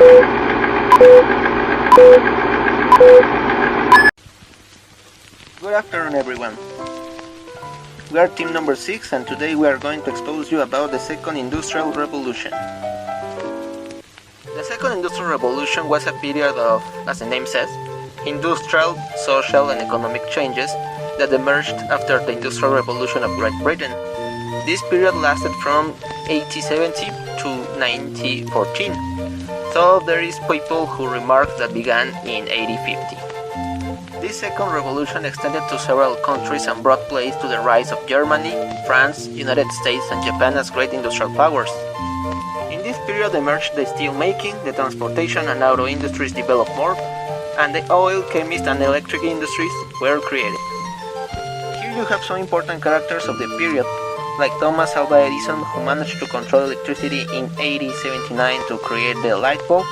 Good afternoon, everyone. We are team number 6, and today we are going to expose you about the Second Industrial Revolution. The Second Industrial Revolution was a period of, as the name says, industrial, social and economic changes that emerged after the Industrial Revolution of Great Britain. This period lasted from 1870 to 1914, so there is people who remark that began in 1850. This second revolution extended to several countries and brought place to the rise of Germany, France, United States and Japan as great industrial powers. In this period emerged the steel making, the transportation and auto industries developed more, and the oil, chemist and electric industries were created. Here you have some important characters of the period, like Thomas Alva Edison, who managed to control electricity in 1879 to create the light bulb,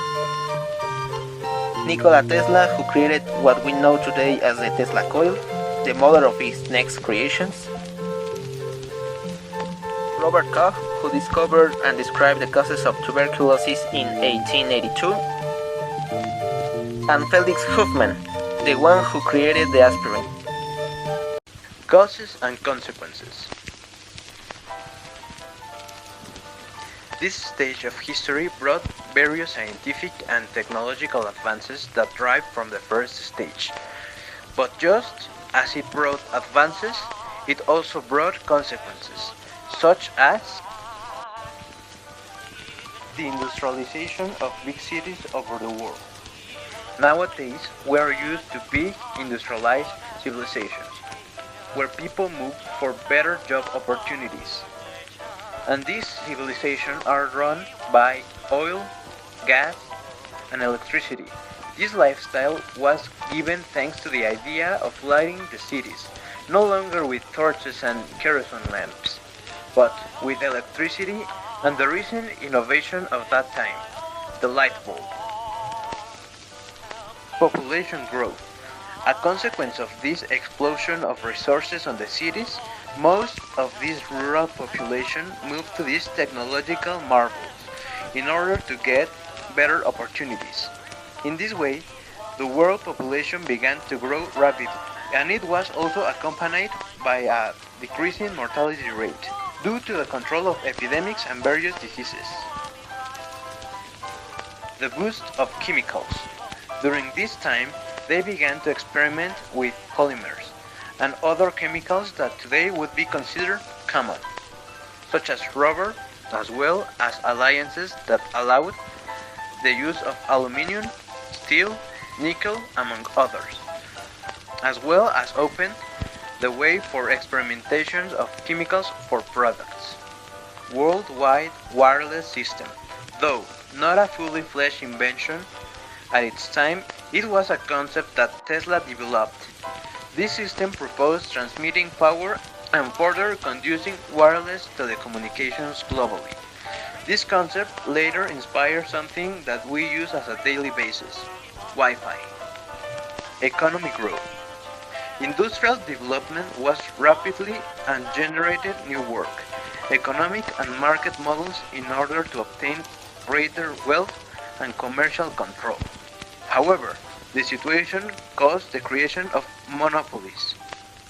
Nikola Tesla, who created what we know today as the Tesla coil, the mother of his next creations, Robert Koch, who discovered and described the causes of tuberculosis in 1882, and Felix Hoffmann, the one who created the aspirin. Causes and consequences. This stage of history brought various scientific and technological advances that derived from the first stage. But just as it brought advances, it also brought consequences, such as the industrialization of big cities over the world. Nowadays, we are used to big industrialized civilizations, where people move for better job opportunities. And these civilizations are run by oil, gas, and electricity. This lifestyle was given thanks to the idea of lighting the cities, no longer with torches and kerosene lamps, but with electricity and the recent innovation of that time, the light bulb. Population growth. A consequence of this explosion of resources on the cities, most of this rural population moved to these technological marvels in order to get better opportunities. In this way, the world population began to grow rapidly, and it was also accompanied by a decreasing mortality rate due to the control of epidemics and various diseases. The boost of chemicals. During this time, they began to experiment with polymers and other chemicals that today would be considered common, such as rubber, as well as alliances that allowed the use of aluminum, steel, nickel, among others, as well as opened the way for experimentations of chemicals for products. Worldwide wireless system. Though not a fully fledged invention, at its time it was a concept that Tesla developed. This system proposed transmitting power and further conducting wireless telecommunications globally. This concept later inspired something that we use as a daily basis, Wi-Fi. Economic growth. Industrial development was rapidly and generated new work, economic and market models in order to obtain greater wealth and commercial control. However, the situation caused the creation of monopolies,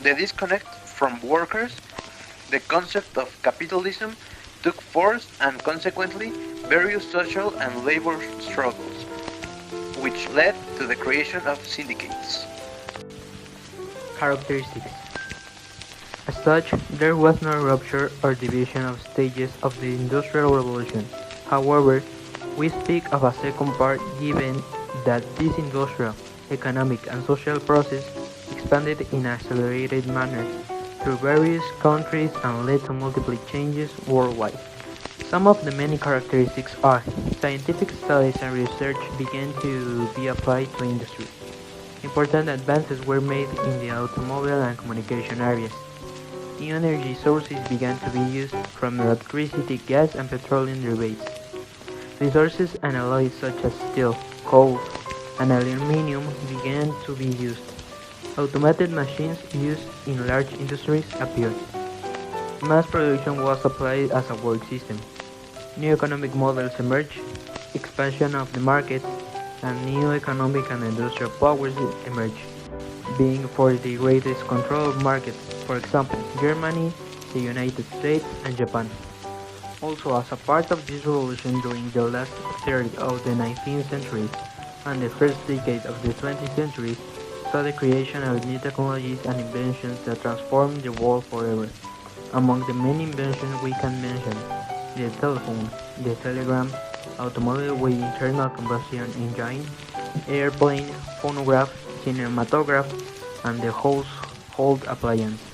the disconnect from workers, the concept of capitalism took force, and consequently various social and labor struggles, which led to the creation of syndicates. Characteristics. As such, there was no rupture or division of stages of the Industrial Revolution. However, we speak of a second part given that this industrial, economic and social process expanded in an accelerated manner through various countries and led to multiple changes worldwide. Some of the many characteristics are: scientific studies and research began to be applied to industry. Important advances were made in the automobile and communication areas. New energy sources began to be used from electricity, gas and petroleum derivatives. Resources and alloys such as steel, coal, and aluminum began to be used. Automated machines used in large industries appeared. Mass production was applied as a work system. New economic models emerged. expansion of the market, and new economic and industrial powers emerged, being for the greatest control of markets, for example, Germany, the United States, and Japan. Also, as a part of this revolution during the last third of the 19th century and the first decade of the 20th century, saw the creation of new technologies and inventions that transformed the world forever. Among the many inventions we can mention the telephone, the telegram, automobile with internal combustion engine, airplane, phonograph, cinematograph, and the household appliance.